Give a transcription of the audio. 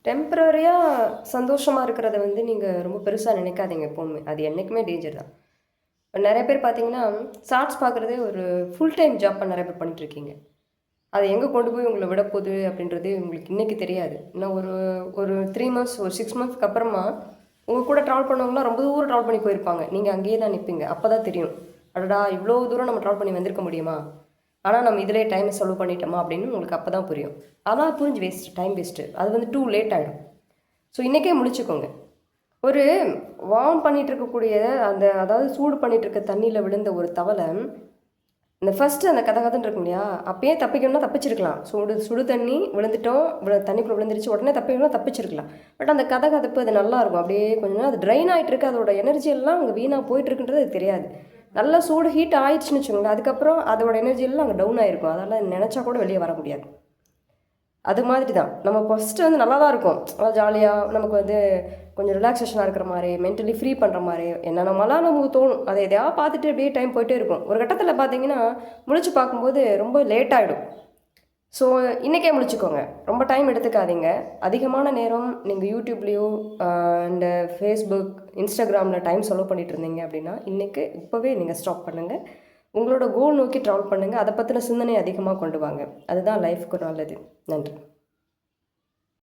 டெம்பரரியாக சந்தோஷமாக இருக்கிறத வந்து நீங்கள் ரொம்ப பெருசாக நினைக்காதீங்க எப்போவுமே. அது என்றைக்குமே டேஞ்சர் தான். நிறைய பேர் பார்த்தீங்கன்னா, ஷார்ட்ஸ் பார்க்குறதே ஒரு ஃபுல் டைம் ஜாப்பா நிறைய பேர் பண்ணிட்டுருக்கீங்க. அது எங்கே கொண்டு போய் உங்கள விடப்போகுது அப்படின்றது உங்களுக்கு இன்னைக்கு தெரியாது. இன்னும் ஒரு ஒரு 3 மந்த்ஸ், ஒரு 6 மந்த்ஸ்க்கு அப்புறமா உங்க கூட ட்ராவல் பண்ணவங்கலாம் ரொம்ப தூரம் ட்ராவல் பண்ணி போயிருப்பாங்க. நீங்க அங்கேயே தான் நிப்பீங்க. அப்பதான் தெரியும். அடடா! இவ்ளோ தூரம் நம்ம ட்ராவல் பண்ணி வந்திருக்க முடியுமா? ஆனா நம்ம இதிலேயே டைம் செலவு பண்ணிட்டோமா அப்படின்னு உங்களுக்கு அப்பதான் புரியும். ஆனா புரிஞ்சு டைம் வேஸ்ட்டு. அது வந்து டூ லேட் ஆயிடும். ஸோ இன்னைக்கே முடிச்சுக்கோங்க. ஒரு வார்ம் பண்ணிட்டு இருக்கக்கூடிய அதாவது சூடு பண்ணிட்டு இருக்க தண்ணீல விழுந்த ஒரு தவளை இந்த ஃபர்ஸ்ட்டு அந்த கதகதன்னு இருக்கும் இல்லையா? அப்பயே தப்பிக்கணும்னா தப்பிச்சிருக்கலாம். சுடு தண்ணி விழுந்துட்டோம், தண்ணிக்குள்ள விழுந்துருச்சு, உடனே தப்பிக்கணும்னா தப்பிச்சிருக்கலாம். பட் அந்த கதகதப்பு அது நல்லாயிருக்கும். அப்படியே கொஞ்ச நேரம் அது ட்ரைன் ஆகிட்டு இருக்கு. அதோட எனர்ஜி எல்லாம் அங்கே வீணாக போயிட்டுருக்குன்றது அது தெரியாது. நல்லா சூடு ஹீட் ஆயிடுச்சுன்னு வச்சுக்கோங்களேன், அதுக்கப்புறம் அதோட எனர்ஜி எல்லாம் அங்கே டவுன் ஆகிருக்கும். அதனால் நினச்சா கூட வெளியே வர முடியாது. அது மாதிரி தான் நம்ம ஃபஸ்ட்டு வந்து நல்லா தான் இருக்கும். ஜாலியாக நமக்கு வந்து கொஞ்சம் ரிலாக்ஸேஷனாக இருக்கிற மாதிரி, மென்டலி ஃப்ரீ பண்ணுற மாதிரி என்னென்னமாலாம் நமக்கு தோணும். அதை எதையாவது பார்த்துட்டு அப்படியே டைம் போயிட்டே இருக்கும். ஒரு கட்டத்தில் பார்த்தீங்கன்னா முழிச்சு பார்க்கும்போது ரொம்ப லேட் ஆகிடும். ஸோ இன்றைக்கே முடிச்சுக்கோங்க. ரொம்ப டைம் எடுத்துக்காதீங்க. அதிகமான நேரம் நீங்கள் யூடியூப்லேயோ அண்டு ஃபேஸ்புக், இன்ஸ்டாகிராமில் டைம் செலவு பண்ணிகிட்டு இருந்தீங்க அப்படின்னா இன்றைக்கி இப்போவே நீங்கள் ஸ்டாப் பண்ணுங்கள். உங்களோட கோல் நோக்கி ட்ராவல் பண்ணுங்கள். அதை பற்றின சிந்தனை அதிகமாக கொண்டு வாங்க. அதுதான் லைஃப்க்கு நல்லது. நன்றி.